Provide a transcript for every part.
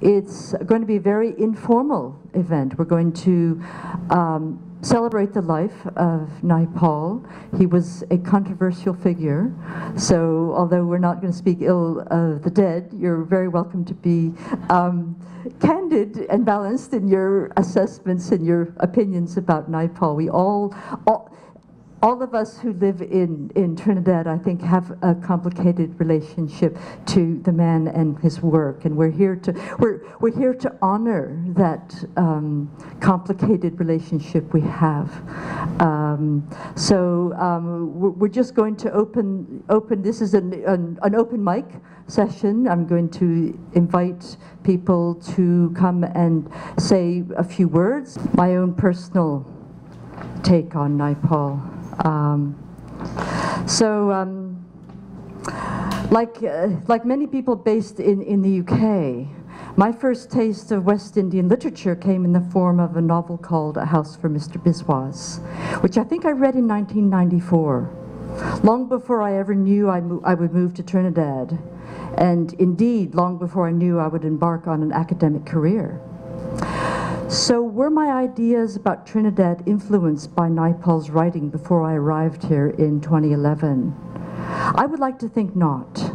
It's going to be a very informal event. We're going to celebrate the life of Naipaul. He was a controversial figure, so although we're not going to speak ill of the dead, you're very welcome to be candid and balanced in your assessments and your opinions about Naipaul. We all of us who live in Trinidad, I think, have a complicated relationship to the man and his work, and we're here to honor that complicated relationship we have. We're just going to open. This is an open mic session. I'm going to invite people to come and say a few words. My own personal take on Naipaul. Like many people based in the UK, my first taste of West Indian literature came in the form of a novel called A House for Mr. Biswas, which I think I read in 1994, long before I ever knew I would move to Trinidad, and indeed long before I knew I would embark on an academic career. So were my ideas about Trinidad influenced by Naipaul's writing before I arrived here in 2011? I would like to think not,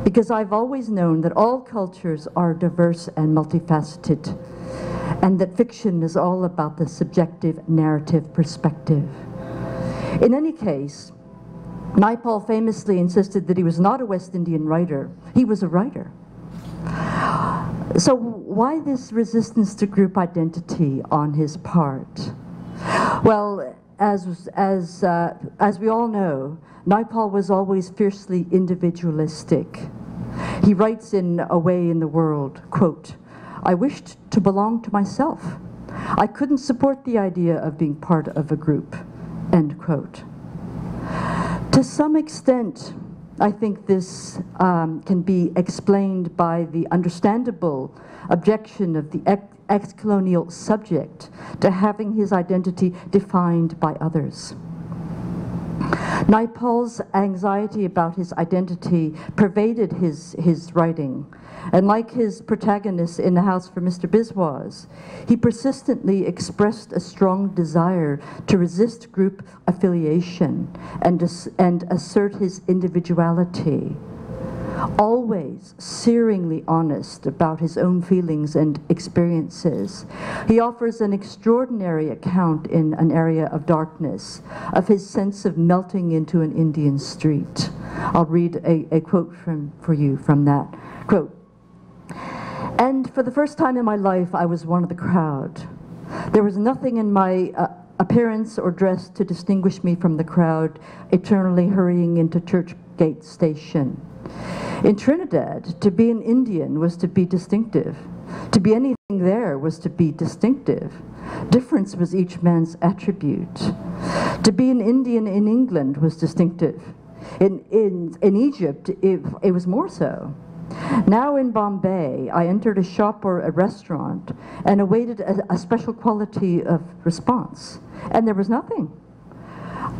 because I've always known that all cultures are diverse and multifaceted, and that fiction is all about the subjective narrative perspective. In any case, Naipaul famously insisted that he was not a West Indian writer, he was a writer. So why this resistance to group identity on his part? Well, as we all know, Naipaul was always fiercely individualistic. He writes in A Way in the World, quote, "I wished to belong to myself. I couldn't support the idea of being part of a group," end quote. To some extent, I think this can be explained by the understandable objection of the ex-colonial subject to having his identity defined by others. Naipaul's anxiety about his identity pervaded his writing, and like his protagonist in A House for Mr. Biswas, he persistently expressed a strong desire to resist group affiliation and assert his individuality, always searingly honest about his own feelings and experiences. He offers an extraordinary account in An Area of Darkness of his sense of melting into an Indian street. I'll read a quote for you from that. Quote, "And for the first time in my life, I was one of the crowd. There was nothing in my appearance or dress to distinguish me from the crowd eternally hurrying into Churchgate Station. In Trinidad, to be an Indian was to be distinctive. To be anything there was to be distinctive. Difference was each man's attribute. To be an Indian in England was distinctive. In Egypt, it was more so. Now in Bombay, I entered a shop or a restaurant and awaited a special quality of response, and there was nothing.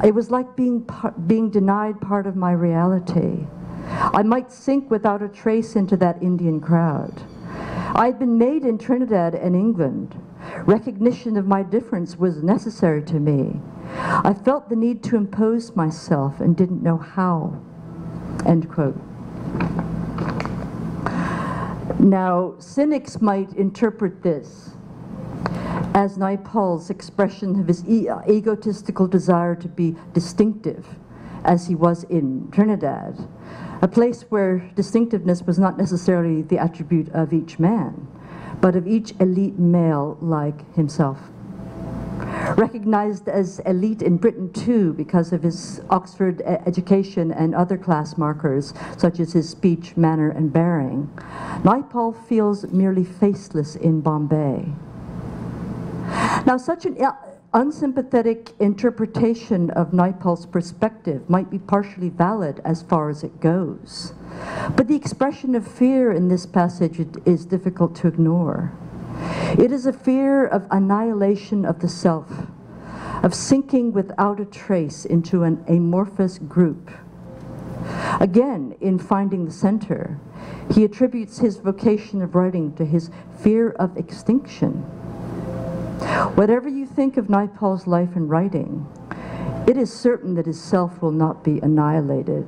It was like being denied part of my reality. I might sink without a trace into that Indian crowd. I had been made in Trinidad and England. Recognition of my difference was necessary to me. I felt the need to impose myself and didn't know how," end quote. Now, cynics might interpret this as Naipaul's expression of his egotistical desire to be distinctive, as he was in Trinidad, a place where distinctiveness was not necessarily the attribute of each man, but of each elite male like himself. Recognized as elite in Britain too because of his Oxford education and other class markers, such as his speech, manner, and bearing, Naipaul feels merely faceless in Bombay. Now, such an unsympathetic interpretation of Naipaul's perspective might be partially valid as far as it goes, but the expression of fear in this passage is difficult to ignore. It is a fear of annihilation of the self, of sinking without a trace into an amorphous group. Again, in Finding the Center, He attributes his vocation of writing to his fear of extinction. Whatever you think of Naipaul's life and writing, it is certain that his self will not be annihilated.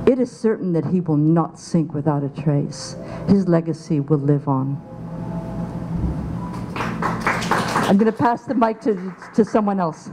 It is certain that he will not sink without a trace. His legacy will live on. I'm going to pass the mic to someone else.